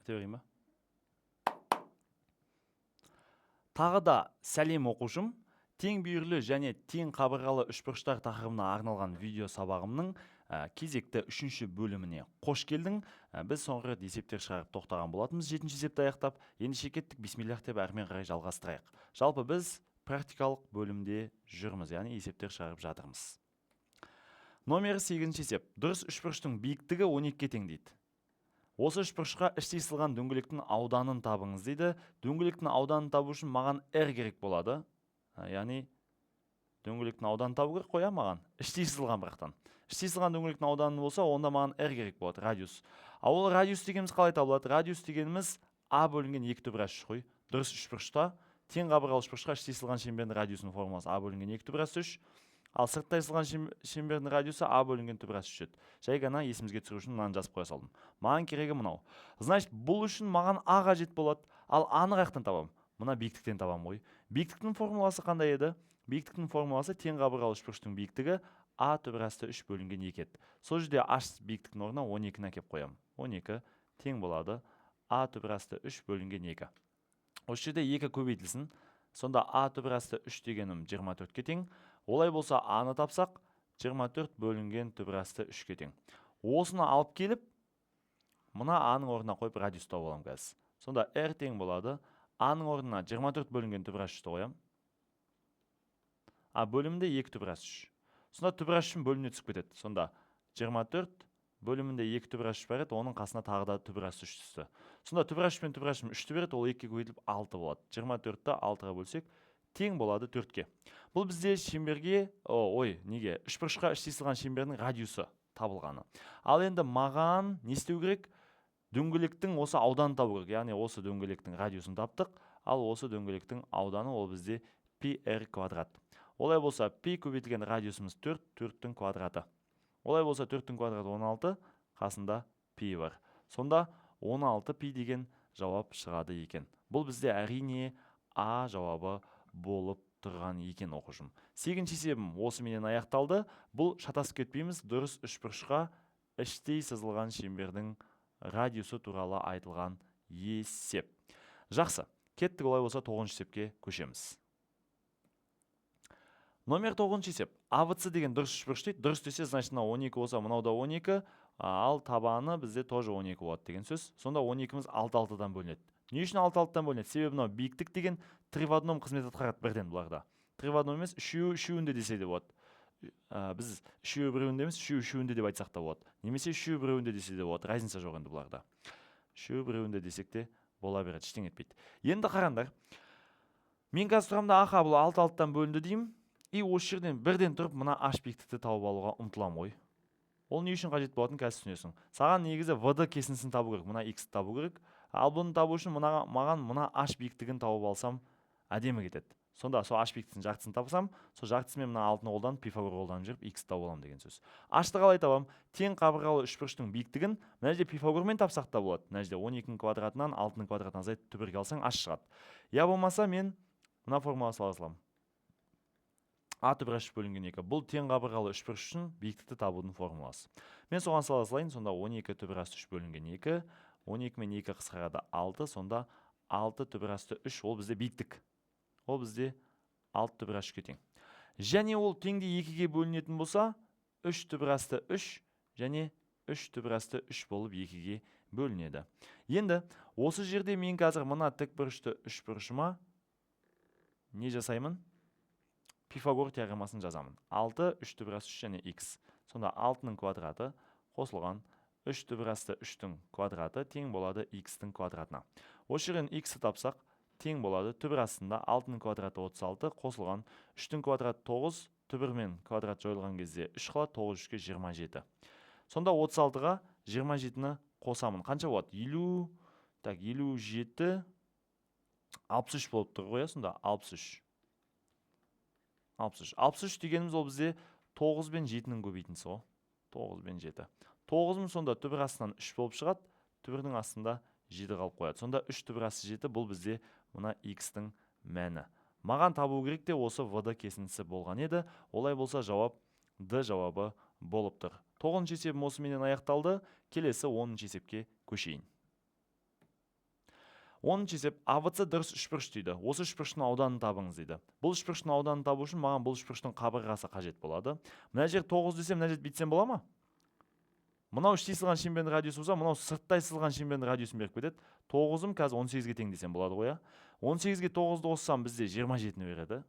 Өте берейін ба? Тағы да сәлем оқушым. Тең бүйірлі және тең қабырғалы үшбұрыштар тақырыбына арналған видео сабағымның кезекті үшінші бөліміне қош келдің. Біз соңғы рет есептер шығарып тоқтаған болатынбыз 7-ші есепті аяқтап. Ендеше кеттік, бисмиллах деп әрмен қарай жалғастырайық. Жалпы біз практикалық бөлімде жүрміз, яғни есептер шығарып жатырмыз. Номері 8-ші есеп. Дұрыс үшбұрыштың биіктігі 12-ге тең дейді. Осы үшбұрышқа іштей сызылған дөңгелектің ауданын табыңыз дейді. Дөңгелектің ауданын табу үшін маған r керек болады. Яғни дөңгелектің ауданын табу керек қоя маған. Іштей сызылған бірақтан. Іштей сызылған дөңгелектің ауданы болса, онда маған r керек болады, радиус. Ол радиус дегеніміз қалай табылады? Радиус дегеніміз a бөлінген 2 түбірас 3 қой. Дұрыс үшбұрышта тең қабырғалы үшбұрышқа іштей сызылған шеңбердің радиусының формуласы a бөлінген 2 түбірас 3. Ал сырттай сызылған шеңбердің радиусы а бөлінген түбірас 3 еді. Жай ғана есімізге түсіру үшін мынаны жазып қоя салдым. Маған керегі мынау. Значит, бұл үшін маған а қажет болады. Ал аны қаяқтан табамын? Мына биіктіктен табамын ғой. Биіктіктің формуласы қандай еді? Биіктіктің формуласы тең қабырғалы үшбұрыштың биіктігі а түбірасты 3 бөлінген 2 еді. Сол жерде h биіктіктің орнына 12-ні әкеп қоямын. 12 тең болады а түбірасты 3 бөлінген 2. Осы жерде 2 көбейтілсін. Сонда а түбірасты 3 дегенім 24-ке тең. Олай болса аны тапсақ 24 бөлінген түбірасты 3-ке тең. Осыны алып келіп, мына аның орнына қойып радиус тауып аламын қазір. Сонда r тең болады. Аның орнына 24 бөлінген түбірас 3-ті қоямын. А бөлімінде 2 түбірас 3. Сонда түбірас 3 бөліміне түсіп кетеді. Сонда 24 бөлімінде 2 түбірас 3 бар еді, оның қасына тағы да түбірас 3 түсті. Сонда түбірас 3 пен түбірас 3 3-ті береді, ол 2-ге көбейтіліп 6 болады. 24-ті 6-ға бөлсек тең болады 4-ке. Бұл бізде шеңберге, неге? Үшбұрышқа іштей сызылған шеңбердің радиусы табылғаны. Ал енді маған не істеу керек? Дөңгелектің осы ауданын табу керек. Яғни осы дөңгелектің радиусын таптық, ал осы дөңгелектің ауданы ол бізде πr квадрат. Олай болса, π көбейтілген радиусымыз 4, 4-тің квадраты. Олай болса 4-тің квадраты 16, қасында π бар. Сонда 16 π деген жауап шығады екен. Бұл бізде әрине а жауабы болып тұрған екен оқушым. 8-ші есебім осыменен аяқталды. Бұл шатасып кетпейміз. Дұрыс үшбұрышқа іштей сызылған шеңбердің радиусы туралы айтылған есеп. Жақсы. Кеттік, олай болса 9-ші есепке көшеміз. Номер 9-ші есеп. АВЦ деген дұрыс үшбұрыш дейді. Дұрыс десе, значит, 12 болса, мынау да 12, ал табаны бізде тоже 12 болады деген сөз. Сонда 12-міз 6-6-дан бөлінеді. Не үшін 6-6-дан бөлінеді? Себебі мынау биіктік деген 3 в 1 қызмет атқарады бірден бұларда. 3 в 1 емес, үшеуінде десе де болады. Біз үшеуі біреуінде емес, үшеуінде деп айтсақ та болады. Немесе үшеуі біреуінде десе де болады. Разница жоқ енді бұларда. Үшеуі біреуінде десек те бола береді, ештеңе етпейді. Енді қараңдар. Мен қазір тұрамда аха бұл 6-6-дан бөлінді деймін. И осы жерден бірден тұрып мына h биіктікті тауып алуға ұмтыламын ғой. Ол не үшін қажет болатынын қазір түсінесің. Саған негізі vd кесіндісін табу керек, мына x табу керек. Ал бұны табу үшін маған мына h биіктігін тауып алсам әдемі кетеді. Сонда сол h биіктігінің жартысын тапсам, сол жартысымен мына алтыны қолданып, Пифагор қолданып жүріп x тауып аламын деген сөз. h-ты қалай табамын? Тең қабырғалы үшбұрыштың биіктігін мына жерде Пифагормен тапсақ та болады. Мына жерде 12-ның квадратынан 6-ның квадратынан азайтып түбірге алсаң h шығады. Я болмаса мен мына формула сала саламын. А түбірас 3 бөлінген 2. Бұл тең қабырғалы үшбұрыш үшін биіктікті табудың формуласы. Мен соған сала салайын. Сонда 12 түбірас 3 бөлінген 2. 12 мен 2 қысқарады 6. Сонда 6 түбірасты 3 ол бізде биіктік. Ол бізде 6 түбірас 3-ке тең. Және ол теңде 2-ге бөлінетін болса, 3 түбірасты 3 және 3 түбірасты 3 болып 2-ге бөлінеді. Енді осы жерде мен қазір мына тікбұрышты үшбұрышыма не жасаймын? Пифагор теоремасын жазамын. 6, 3 түбірасты 3 және x. Сонда 6-ның квадраты қосылған 3 түбірасты 3-тің квадраты тең болады x-тің квадратына. Осы жерден x-ті тапсақ, тең болады түбірастында 6-ның квадраты 36 қосылған 3-тің квадраты 9, түбірмен квадрат жойылған кезде 3 қалады, 9 3-ке 27. Сонда 36-ға 27-ні қосамын. Қанша болады? 57, 63 болып тұр ғой, сонда 63. 63 дегеніміз ол бізде 9 бен 7-нің көбейтіндісі ғой. 9 бен 7. 9-ның сонда түбір астынан 3 болып шығады, түбірдің астында 7 қалып қояды. Сонда 3 түбір асты 7 бұл бізде мына x-тің мәні. Маған табу керек те осы vd кесіндісі болған еді. Олай болса жауап d жауабы болып тұр. 9-ші есебім осыменен аяқталды. Келесі 10-ші есепке көшейін. 10-шы есеп АВС дұрыс үшбұрыш дейді. Осы үшбұрыштың ауданын табыңыз дейді. Бұл үшбұрыштың ауданын табу үшін маған бұл үшбұрыштың қабырғасы қажет болады. Мына жер 9 десем, мына жерді бүйтсем бола ма? Мынау іште сызылған шеңбердің радиусы болса, мынау сырттай сызылған шеңбердің радиусын беріп кетеді. 9-ым қазір 18-ге тең десем болады ғой, 18-ге 9-ды қоссам бізде 27-ні береді.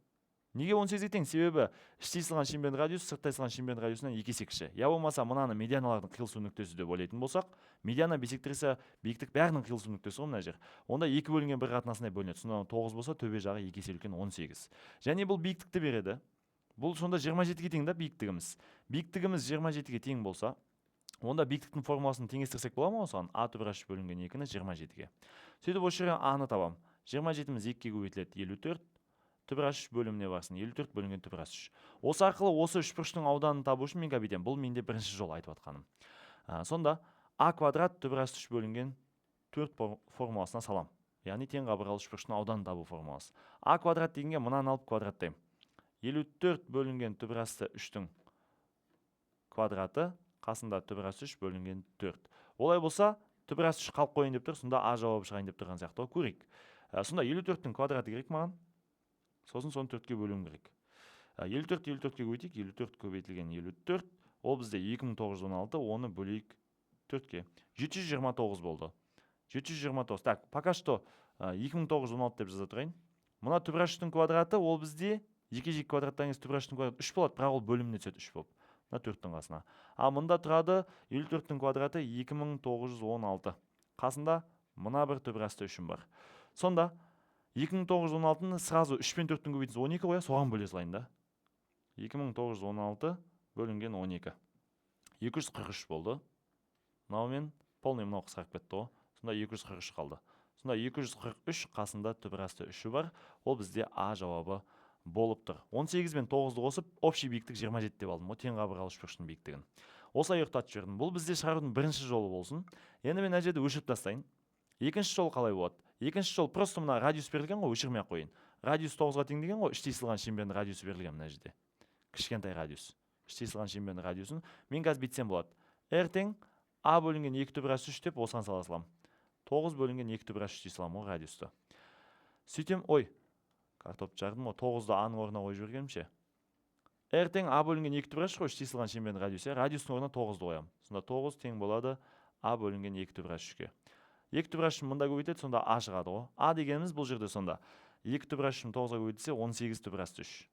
Неге 18-ге тең? Себебі іште сызылған шеңбердің радиусы сырттай сызылған шеңбердің радиусынан 2 есе кіші. Я болмаса мынаны медианалардың қиылысу нүктесі деп ойлайтын болсақ, медиана, бисектриса, биіктік бәрінің қиылысу нүктесі ғой мына жер. Онда 2 бөлінген 1 қатынасына бөлінеді. Сонда 9 болса, төбе жағы 2 есе үлкен 18. Және бұл биіктікті береді. Бұл сонда 27-ге тең да биіктігіміз. Биіктігіміз 27-ге тең болса, онда биіктіктің формуласын теңестірсек бола ма осыған? А түбір H бөлінген 2-ні 27-ге. Сөйтіп осы жерден А-ны табам. 27-міз 2-ге көбейтіледі 54. Түбір H бөліміне барсын 54 бөлінген түбір H. Осы арқылы осы үшбұрыштың ауданын табу үшін мен бүйтем. Бұл менде бірінші жол айтып жатқаным. Сонда А квадрат түбір H бөлінген 4 формуласына салам. Яғни тең қабырғалы үшбұрыштың ауданын табу формуласы. А квадрат дегенге мынаны алып квадраттаймын. 54 бөлінген түбір H 3-тің квадраты қасында түбір H 3 бөлінген 4. Олай болса, түбір H 3 қалып қойын деп тұр, сонда А жауабы шығайын деп тұрған сияқты. Көрейік. Сонда 54-тің квадраты керек маған. Сосын 4-ке бөлуім керек. 54-ке көбейтейік. 54 көбейтілген 54. Ол бізде 2916, оны бөлейік 4-ке. 729 болды. 729. Так, пока что 2916 деп жаза тұрайын. Мұна түбір H 3-тің квадраты, ол бізде 2 квадраттан кез түбір H 3-тің квадраты 3 болады, бірақ ол бөліміне түседі 3 болып. 4-тің қасына. А мұнда тұрады 54-тің квадраты 2916. Қасында мұна бір түбір H 3-ім бар. Сонда 2916-ны сразу 3 пен 4-тің көбейтіңіз 12 қоя, соған бөле салайын да. 2916 бөлінген 12. 243 болды. Мынаумен полный мынау қысқарып кетті ғой. Сонда 243 қалды. Сонда 243 қасында түбір H 3-і бар. Ол бізде А жауабы болып тұр. 18 мен 9-ды қосып, общий биіктік 27 деп алдым. Тең қабырғалы үшбұрыштың биіктігін. Осылай ұйықтатып жібердім. Бұл бізде шығарудың бірінші жолы болсын. Енді мен мына жерді өшіріп тастайын. Екінші жол қалай болады? Екінші жол просто мына радиус берілген ғой, өшірмей ақ қойын. Радиус 9-ға тең деген ғой, іште сызылған шеңбердің радиусы берілген мына жерде. Кішкентай радиус. Іште сызылған шеңбердің радиусын мен қазір бүйтсем болады. R тең А бөлінген 2 түбір H 3 деп осыған сала салам. 9 бөлінген 2 түбір H 3 дей салам ғой радиусты. Сөйтем, ой, картоп жардым ғой, 9-ды А-ның орнына қойып жібергенімше. R тең А бөлінген 2 түбір H қой, іште сызылған шеңбердің радиусы. Радиустың орнына 9-ды қоям. Сонда 9 тең болады А бөлінген 2 түбір H 3-ке. 2 түбір H мұнда көбейтеді, сонда А шығады ғой. А дегеніміз бұл жерде сонда 2 түбір H 9-ға көбейтілсе 18 түбір H 3.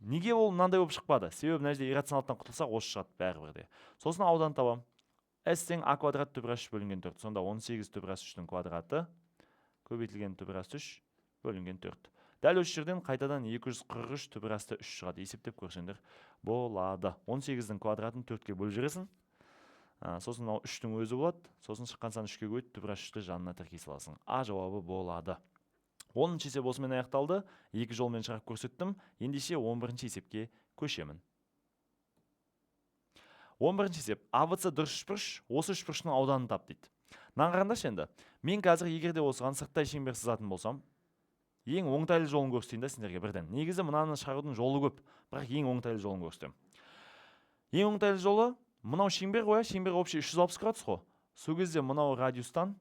Неге ол мынандай болып шықпады? Себебі мына жерде иррационалдықтан құтылсақ осы шығады бәрібір де. Сосын аудан табам. S тең А квадрат түбір H бөлінген 4. Сонда 18 түбір H 3-тің квадраты көбейтілген түбір H 3 бөлінген 4. Дәл осы жерден қайтадан 243 түбір H 3 шығады. Есептеп көрсеңдер болады. 18-дің квадратын 4-ке бөліп жібересің. Сосын 3-тің өзі болады. Сосын шыққан сан 3-ке көбейтіп түбір H 3-ті жанына тіркей саласың. А жауабы болады. 10-шы есеп осымен аяқталды. 2 жолмен шығарып көрсеттім. Ендеше 11-ші есепке көшемін. 11-ші есеп. АВС дұрыс үшбұрыш, осы үшбұрыштың ауданын тап дейді. Мынаны қараңдаршы енді. Мен қазір егерде осыған сырттай шеңбер сызатын болсам, ең оңтайлы жолын көрсетейін да сендерге бірден. Негізі мынаны шығарудың жолы көп, бірақ ең оңтайлы жолын көрсетемін. Ең оңтайлы жолы мынау шеңбер ғой, шеңбер общий 360 градус қой. Сол кезде мынау радиустан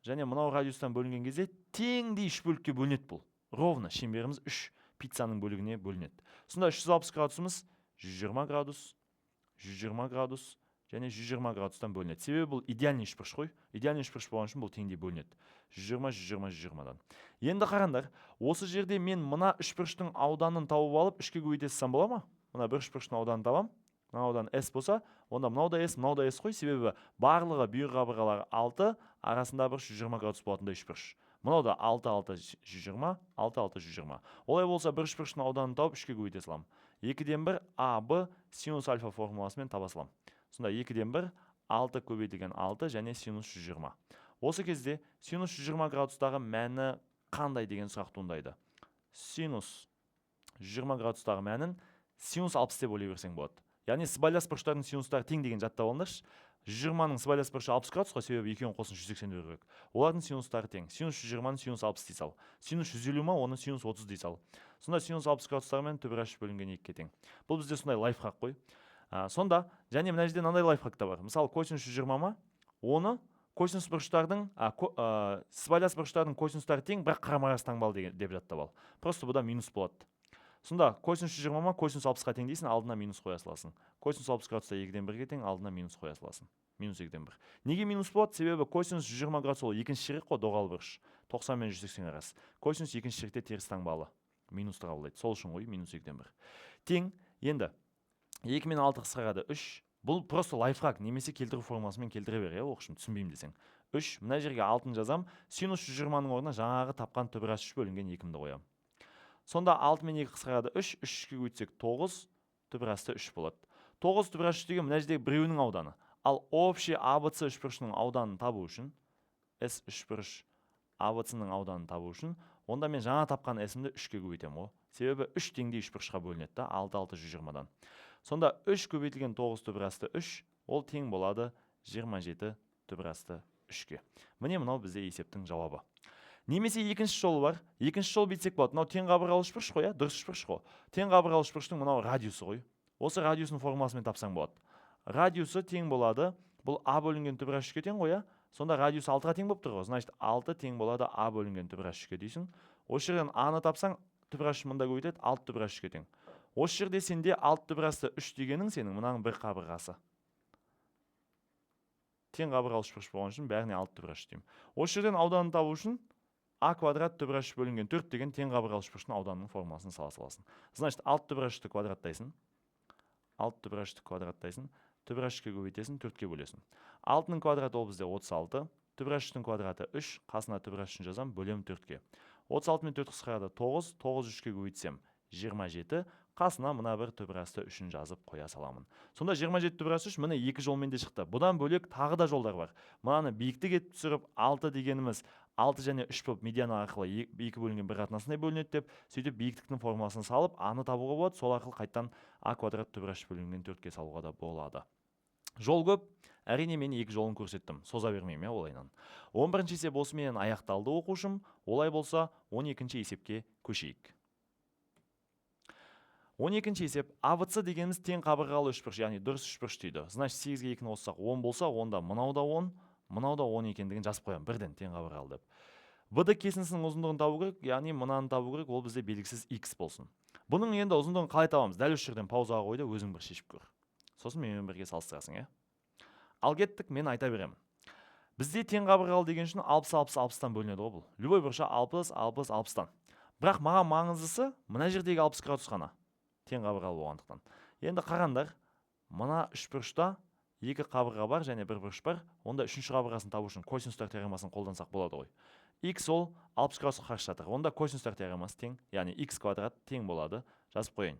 және мынау радиустан бөлінген кезде теңдей 3 бөлікке бөлінеді бұл. Ровно шеңберіміз 3 пиццаның бөлігіне бөлінеді. Сонда 360 градусымыз 120 градус, 120 градус және 120 градустан бөлінеді. Себебі бұл идеальный үшбұрыш қой. Идеальный үшбұрыш болған үшін бұл теңдей бөлінеді. 120-120-120-дан. Енді қараңдар, осы жерде мен мына үшбұрыштың ауданын тауып алып 3-ке көбейте салсам бола ма? Мына бір үшбұрыштың ауданын табам. Мына аудан S болса, онда мынау да S қой. Себебі барлығы бүйір қабырғалары 6, арасында бір 120 градус болатындай үшбұрыш. Мынау да 6-6-120, 6-6-120. Олай болса бір үшбұрыштың ауданын тауып 3-ке көбейте салам. 2-ден 1 АБ синус альфа формуласымен таба салам. Сонда 2-ден 1 6 көбейтілген 6 және синус 120. Осы кезде синус 120 градустағы мәні қандай деген сұрақ туындайды. Синус 120 градустағы мәнін синус 60 деп ойлай берсең болады. Яғни сызбайлас бұрыштардың синустары тең деген жаттап алыңдаршы. 120-ның сызбайлас бұрышы 60 градус қой, себебі екеуін қосын 180 беру керек. Олардың синустары тең. Синус 120-ны синус 60 дей сал. Синус 150 ма, оны синус 30 дей сал. Сонда синус 60 градустармен түбір H бөлінген 2-ке тең. Бұл бізде сондай лайфхак қой. Сонда және мына жерде мынандай лайфхак та бар. Мысалы косинус 120 ма, оны Косинус бұрыштардың, сызбайлас бұрыштардың косинустары тең, бірақ қарама-қарсы таңбалы деп жаттап ал. Просто бұда минус болады. Сонда косинус 120 ма косинус 60-ға тең дейсің, алдына минус қоя саласың. Косинус 60 градуста 2-ден 1-ге тең, алдына минус қоя саласың. Минус 2-ден 1. Неге минус болады? Себебі косинус 120 градус ол екінші ширек қой, доғал бұрыш. 90 мен 180 арасы. Косинус екінші ширекте теріс таңбалы. Минусты қабылдайды. Сол үшін ғой минус 2-ден 1. Тең, енді 2 мен 6 қысқарады 3. Бұл просто лайфхак, немесе келтіру формуласымен келтіре бер, оқушым, түсінбеймін десең. 3, мына жерге 6-ны жазам. Синус 120-ның орнына жаңағы тапқан түбірас 3 бөлінген 2-ді қоям. Сонда 6 мен 2 қысқарады 3, 3-ке көйтсек 9, түбірасты 3 болады. 9 түбірас 3 деген мына жердегі біреуінің ауданы. Ал общий ABC үшбұрышының ауданын табу үшін, S үшбұрыш ABC-ның ауданын табу үшін, онда мен жаңа тапқан S-імді 3-ке көбейтем ғой. Себебі 3 теңдей үшбұрышқа бөлінеді, 6 120-дан. Сонда 3 көбейтілген 9 түбірасты 3, ол тең болады 27 түбірасты 3-ке. Міне мынау бізде есептің жауабы. Немесе екінші жолы бар. Екінші жол бетсек болады. Мынау тең қабырғалы үшбұрыш қой, дұрыс үшбұрыш қой. Тең қабырғалы үшбұрыштың мынау радиусы ғой. Осы радиусының формуласымен тапсаң болады. Радиусы тең болады. Бұл А бөлінген түбірас 3-ке тең ғой, сонда радиус 6-ға тең болып тұр ғой. Значит, 6 тең болады А бөлінген түбірас 3-ке дейсің. Осы жерден А-ны тапсаң, түбірас 3 мында көбейтеді, 6 түбірас 3-ке тең. Осы жерде сенде 6 түбірасты 3 дегенің сенің мынаның бір қабырғасы. Тең қабырғалы үшбұрыш болған үшін бәріне 6 түбірас 3 деймін. Осы жерден ауданын табу үшін А квадрат түбірас 3 бөлінген 4 деген тең қабырғалы үшбұрыштың ауданының формуласын сала саласың. Значит, 6 түбірас 3-ті квадраттайсың. 6 түбірас 3-ті квадраттайсың. Түбірас 3-ке көбейтесің, 4-ке бөлесің. 6-ның квадраты ол бізде 36. Түбірас 3-тің квадраты 3. Қасына түбірас 3-ін жазам, бөлем 4-ке. 36 мен 4 қысқарады 9. 9 3-ке көбейтсем 27. Қасына мына бір түбірасты 3-ін жазып қоя саламын. Сонда 27 түбірас 3 міне 2 жолмен де шықты. Бұдан бөлек тағы да жолдар бар. Мынаны биіктік етіп түсіріп, 6 дегеніміз 6 және 3 болып медиана арқылы 2 бөлінген бір қатынасындай бөлінеді деп, сөйтіп биіктіктің формуласын салып, А-ны табуға болады. Сол арқылы қайттан А квадрат түбірас 3 бөлінген 4-ке салуға да болады. Жол көп. Әрине мен 2 жолын көрсеттім. Соза бермеймін, олайынан. 11-ші есеп осымен аяқталды оқушым. Олай болса 12-ші есепке көшейік. 12-ші есеп ABC дегеніміз тең қабырғалы үшбұрыш, яғни дұрыс үшбұрыш дейді. Значит, 8-ге 2-ні қоссақ 10 болса, онда мынау да 10, мынау да 10 екендігін жазып қоям, бірден тең қабырғалы деп. BD кесінісінің ұзындығын табу керек, яғни мынаны табу керек, ол бізде белгісіз X болсын. Бұның енді ұзындығын қалай табамыз? Дәл осы жерден паузаға қойды, өзің бір шешіп көр. Сосын менімен бірге салыстырасың, Ал кеттік, мен айта беремін. Бізде тең қабырғалы деген үшін 60-60-60-тан бөлінеді ғой бұл. Любой бұрыша 60-60-60-тан. Бірақ маған маңыздысы мына жердегі 60 градус қана. Тең қабырғалы болғандықтан. Енді қараңдар, мына үшбұрышта 2 қабырға бар және бір бұрыш бар. Онда үшінші қабырғасын табу үшін косинустар теоремасын қолдансақ болады ғой. X ол 60 градусқа қарсы жатыр. Онда косинустар теоремасы тең, яғни x квадрат тең болады. Жазып қойын.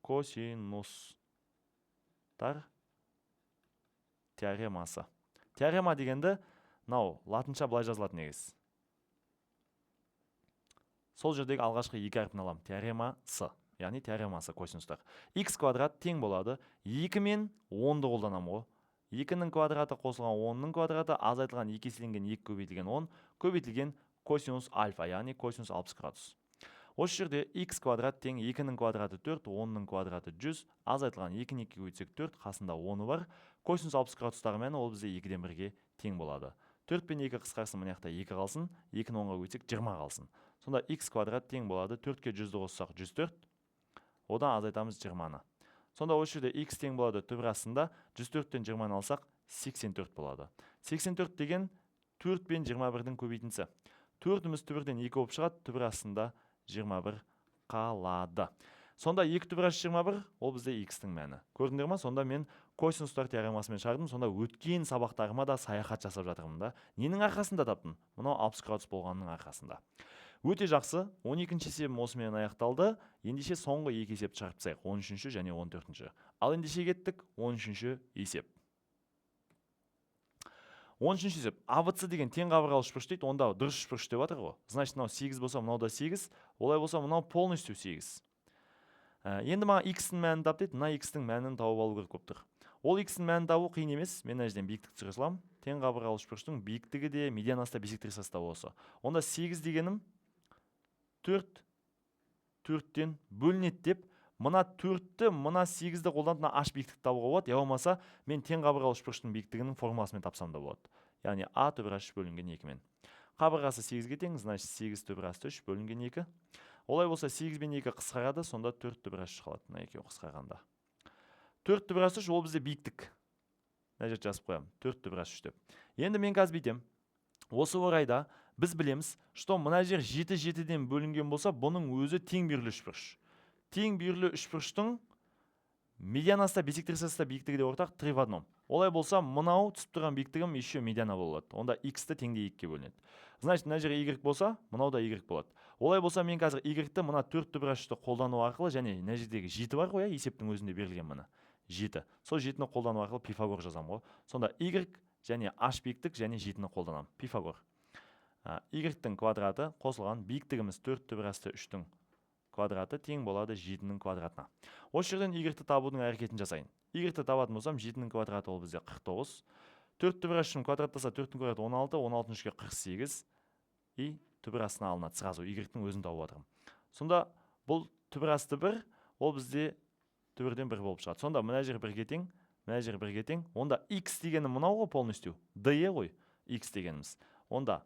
Косинустар теоремасы. Теорема дегенді, латынша былай жазылатын негіз. Сол жердегі алғашқы 2 әрпін алам. Теоремасы, яғни теоремасы косинустар. X квадрат тең болады. 2 мен 10-ды қолданам ғой. 2-нің квадраты қосылған 10-ның квадраты, азайтылған 2 еселенген 2 көбейтілген 10, көбейтілген косинус альфа, яғни косинус 60 градус. Осы жерде x квадрат тең 2-нің квадраты 4, 10-ның квадраты 100, азайтылған 2-ні 2 көбейтсек 4, қасында 10-ы бар. Косинус 60 градустағы мәні ол бізде 2-ден 1-ге тең болады. 4 пен 2 қысқарсын, мына жақта 2 қалсын, 2-ні 10-ға көбейтсек 20 қалсын. Сонда x квадрат тең болады, 4-ке 100-ді қоссақ 104, одан азайтамыз 20-ны. Сонда осы жерде x тең болады түбірасында, 104-тен 20-ны алсақ 84 болады. 84 деген 4 пен 21-дің көбейтінісі. 4-іміз түбірден 2 болып шығады, түбірасында 21 қалады. Сонда 2 түбірас 21, ол бізде x-тің мәні. Көрдіңдер ма? Сонда мен косинустар теоремасымен шығардым. Сонда өткен сабақтарыма да саяхат жасап жатырмын да. Ненің арқасында таптым? Мынау 60 градус болғанның арқасында. Өте жақсы. 12-ші есебім осымен аяқталды. Ендеше соңғы 2 есепті шығарып тастайық. 13-ші және 14-ші. Ал ендеше кеттік 13-ші есеп. 13-ші есеп. ABC деген тең қабырғалы үшбұрыш дейді. Онда дұрыс үшбұрыш деп жатыр ғой. Значит, мынау 8 болса, мынау да 8. Олай болса, мынау полностью 8. Енді маған x-тің мәнін тап дейді. Мына x-тің мәнін тауып алу керек болып тұр. Ол x-тің мәнін табу қиын емес. Мен мына жерден биіктік түсіре саламын. Тең қабырғалы үшбұрыштың биіктігі де медианасы да бисектрисасы да осы. Онда 8 дегенім 4 4-тен бөлінеді деп, мына 4-ті, мына 8-ді қолданып мына h биіктікті табуға болады, я болмаса мен тең қабырғалы үшбұрыштың биіктігінің формуласымен тапсам да болады. Яғни а түбір h бөлінген 2-мен. Қабырғасы 8-ге тең, значит 8 түбір h 3 бөлінген 2. Олай болса 8 бен 2 қысқарады, сонда 4 түбір h қалады. Мына екеуі қысқарғанда. 4 түбір h 3 ол бізде биіктік. Мына жерде жазып қоямын. 4 түбір h 3 деп. Енді мен қазір бүйтем. Осы орайда біз білеміз, что мына жер 7-7-ден бөлінген болса, бұның өзі тең бүйірлі үшбұрыш. Тең бүйірлі үшбұрыштың медианасы да бисектрисасы да биіктігі де ортақ 3 в 1. Олай болса, мынау түсіп тұрған биіктігім еще медиана болады. Онда x-ті теңде 2-ге бөлінеді. Значит, мына жер y болса, мынау да y болады. Олай болса, мен қазір y-ті мына 4 түбір h-ті қолдану арқылы, және мына жердегі 7 бар ғой, есептің өзінде берілген мына 7. Сол 7-ні қолдану арқылы Пифагор жазам ғой. Сонда y және h биіктік және 7-ні қолданам. Пифагор. Y-тің квадраты қосылған биіктігіміз 4 түбір h-ті 3-тің квадраты тең болады 7-нің квадратына. Осы жерден y-ті табудың әрекетін жасайын. Y-ті табатын болсам 7-нің квадраты ол бізде 49. 4 түбір h-ін квадраттаса 4-нің квадраты 16, 16-ның үшке 48. И түбір астына алынады сразу. Y-тің өзін тауып жатырмын. Сонда бұл түбір асты 1, ол бізде түбірден 1 болып шығады. Сонда мына жер 1-ге тең, мына жер 1-ге тең. Онда x дегені мынау ғой полностью. DE ғой x дегеніміз. Онда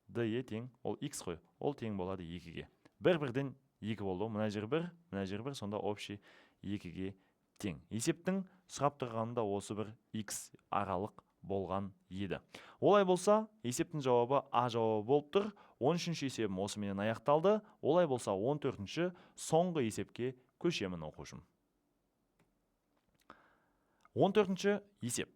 DE тең, ол x қой. Ол тең болады 2-ге. 1-1-ден 2 болды. Мына жер 1, мына жер 1, сонда общий 2-ге тең. Есептің сұрап тұрғанында осы бір x аралық болған еді. Олай болса, есептің жауабы А жауабы болып тұр. 13-ші есебім осыменен аяқталды. Олай болса, 14-ші соңғы есепке көшемін оқушым. 14-ші есеп.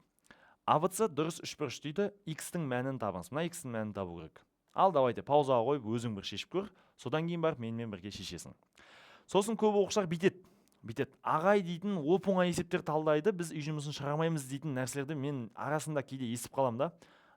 АВЦ дұрыс үшбұрыш дейді, x-тің мәнін табыңыз. Мына x-тің мәнін табу керек. Ал давайте паузаға қойып өзің бір шешіп көр. Содан кейін барып менімен бірге шешесің. Сосын көп оқушылар бүйтеді. Ағай дейтін оп-оңай есептер талдайды, біз үй жұмысын шығармаймыз дейтін нәрселерді мен арасында кейде естіп қалам да.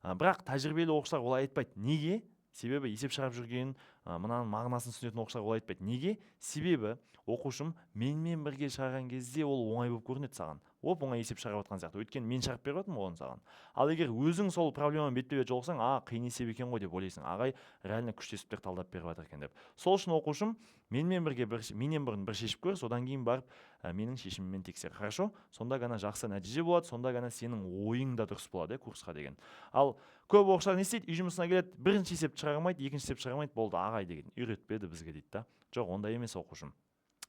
Бірақ тәжірибелі оқушылар олай айтпайды. Неге? Себебі есеп шығарып жүрген, мынаның мағынасын түсінетін оқушылар олай айтпайды. Неге? Себебі оқушым менімен бірге шығарған кезде ол оңай болып көрінеді саған. Оп-оңай есеп шығарып жатқан сияқты. Өйткені мен шығарып беріп жатырмын оны саған. Ал егер өзің сол проблеманы бетпе-бет жолықсаң, қиын есеп екен ғой деп ойлайсың. Ағай реально күшті есептер талдап беріп жатыр екен деп. Сол үшін оқушым менен бұрын бір шешіп көр, содан кейін барып менің шешіміммен тексер. Хорошо? Сонда ғана жақсы нәтиже болады, сонда ғана сенің ойың да дұрыс болады, курсқа деген. Ал көп оқушылар не істейді? Үй жұмысына келеді, бірінші есепті шығармайды, екінші есепті шығармайды, болды, ағай деген үйретпеді бізге дейді да. Жоқ, ондай емес оқушым.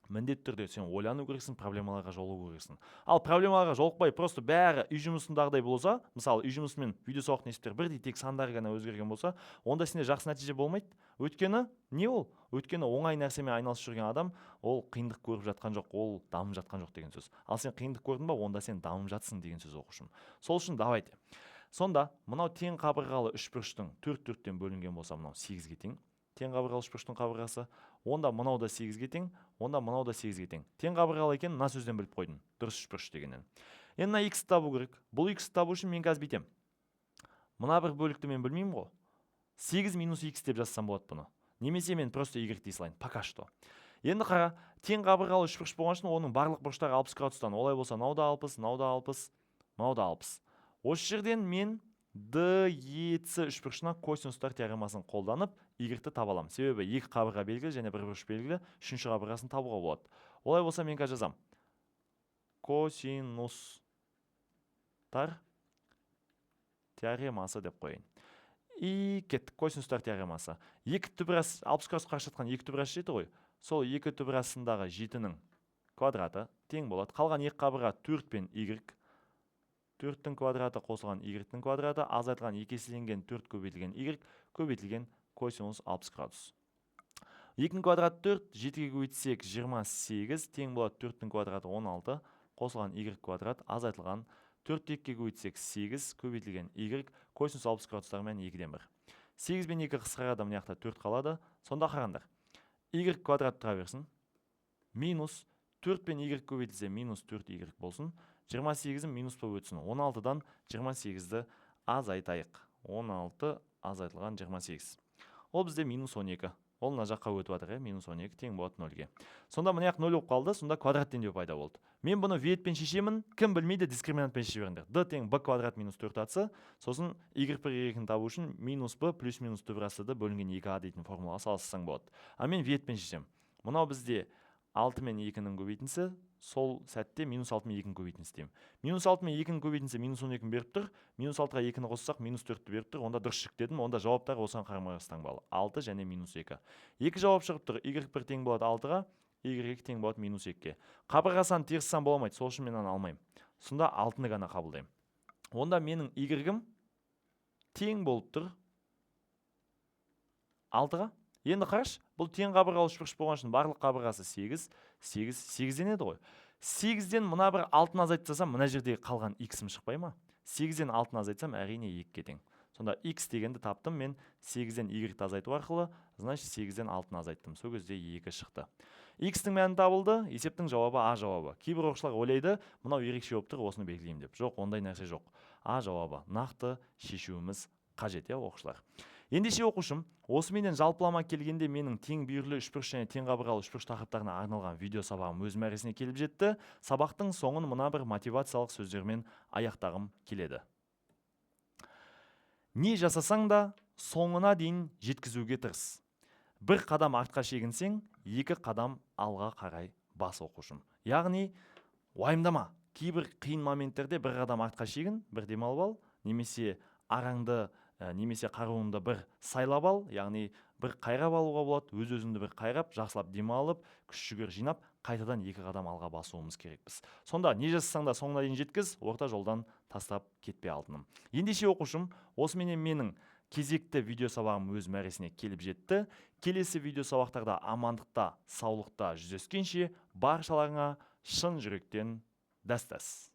Міндетті түрде сен ойлану керексің, проблемаларға жолығу керексің. Ал проблемаларға жолықпай просто бәрі үй жұмысындағыдай болса, мысалы үй жұмысы мен видео сабақтың есептері бірдей, тек сандары ғана өзгерген болса, онда сенде жақсы нәтиже болмайды. Өйткені не ол? Өйткені оңай нәрсемен айналысып жүрген адам, ол қиындық көріп жатқан жоқ, ол дамып жатқан жоқ деген сөз. Ал сен қиындық көрдің ба, онда сен дамып жатсың деген сөз оқушым. Сол үшін давайте. Сонда мынау тең қабырғалы үшбұрыштың 4-4-тен бөлінген болса, мынау 8-ге тең. Тең қабырғалы үшбұрыштың қабырғасы, онда мынау да 8-ге тең, онда мынау да 8-ге тең. Тең қабырғалы екен, мына сөзден біліп қойдым. Дұрыс үшбұрыш дегеннен. Енді мына x табу керек. Бұл x табу үшін мен қазір бүйтем. Мына бір бөлікті мен білмеймін ғой. 8 минус x деп жазсам болады бұны. Немесе мен просто y дей салайын. Пока что. Енді қара, тең қабырғалы үшбұрыш болған үшін оның барлық бұрыштары 60 градустан. Олай болса, мынау да 60, мынау да 60, мынау да 60. Осы жерден мен DEC үшбұрышына косинустар теоремасын қолданып, y-ті таба аламын. Себебі екі қабырға белгілі және бір бұрыш белгілі, үшінші қабырғасын табуға болады. Олай болса мен қазір жазам. Косинустар теоремасы деп қойын. И кеттік, косинустар теоремасы. Екі түбірас, 60 градус қарсы жатқан екі түбірас жеті ғой. Сол екі түбірасындағы 7-нің квадраты тең болады. Қалған екі қабырға 4 пен y. 4-тің квадраты қосылған y-тің квадраты, азайтылған екеселенген 4 көбейтілген y, көбейтілген косинус 60 градус. 2-нің квадраты 4, 7-ге көбейтсек 28, тең болады 4-тің квадраты 16, қосылған y квадрат, азайтылған 4-ті 2-ге көбейтсек 8, көбейтілген y, косинус 60 градустарымен 2-ден 1. 8 бен 2 қысқарады, мына жақта 4 қалады. Сонда қараңдар. Y квадрат тұра берсін. Минус 4 пен y көбейтілсе минус 4y болсын. 28-ін минус болып өтсін. 16-дан 28-ді азайтайық. 16 азайтылған 28. Ол бізде минус 12. Ол мына жаққа өтіп жатыр, минус 12 тең болады 0-ге. Сонда мына жақ 0 болып қалды, сонда квадрат теңдеу пайда болды. Мен бұны ветпен шешемін, кім білмейді, дискриминантпен шеше беріңдер. D тең b квадрат минус 4ac, сосын y1y-ін табу үшін минус b плюс минус түбір астыды бөлінген 2a дейтін формулаға салыстырсаң болады. А мен ветпен шешем. Мынау бізде 6 мен 2-нің көбейтіндісі, сол сәтте минус 6 мен 2-нің көбейтіндісі деймін. Минус 6 мен 2-нің көбейтіндісі минус 12-ні беріп тұр. Минус 6-ға 2-ні қоссақ, минус 4-ті беріп тұр. Онда дұрыс шық дедім. Онда жауаптар осыған қарама-қарсы таңбалы. 6 және минус 2. Екі жауап шығып тұр. Y1 тең болады 6-ға, Y2 тең болады минус 2-ге. Қабырғасын теріс сан боламайды. Сол үшін мен аны алмаймын. Сонда 6-ны ғана қабылдаймын. Онда менің Y-ім тең болып тұр 6-ға. Енді қараш, бұл тең қабырғалы үшбұрыш болған үшін барлық қабырғасы 8, 8-ден еді ғой. 8-ден мына бір 6-ны азайтсам, мына жердегі қалған x-ім шықпай ма? 8-ден 6-ны азайтсам, әрине 2-ге тең. Сонда x дегенді таптым мен 8-ден y-ті азайту арқылы, значит 8-ден 6-ны азайттым. Сол кезде 2 шықты. X-тің мәні табылды, есептің жауабы А жауабы. Кейбір оқушылар ойлайды, мынау ерекше болып тұр, осыны белгілеймін деп. Жоқ, ондай нәрсе жоқ. А жауабы. Нақты шешуіміз қажет, оқушылар. Ендеше оқушым, осыменен жалпылама келгенде менің тең бүйірлі үшбұрыш және тең қабырғалы үшбұрыш тақырыптарына арналған видео сабағым өз мәресіне келіп жетті. Сабақтың соңын мына бір мотивациялық сөздермен аяқтағым келеді. Не жасасаң да, соңына дейін жеткізуге тырыс. Бір қадам артқа шегінсең, 2 қадам алға қарай бас оқушым. Яғни, уайымдама. Кейбір қиын моменттерде бір қадам артқа шегін, бір демалып ал, немесе араңды немесе қаруыңды бір сайлап ал, яғни бір қайрап алуға болады, өз-өзіңді бір қайрап, жақсылап демалып, күш-жүгер жинап, қайтадан 2 қадам алға басуымыз керекпіз. Сонда не жасасаң да соңына дейін жеткіз, орта жолдан тастап кетпей алтыным. Ендеше оқушым, осыменен менің кезекті видео сабағым өз мәресіне келіп жетті. Келесі видео сабақтарда амандықта, саулықта жүздескенше баршаларыңа шын жүректен дәстәс.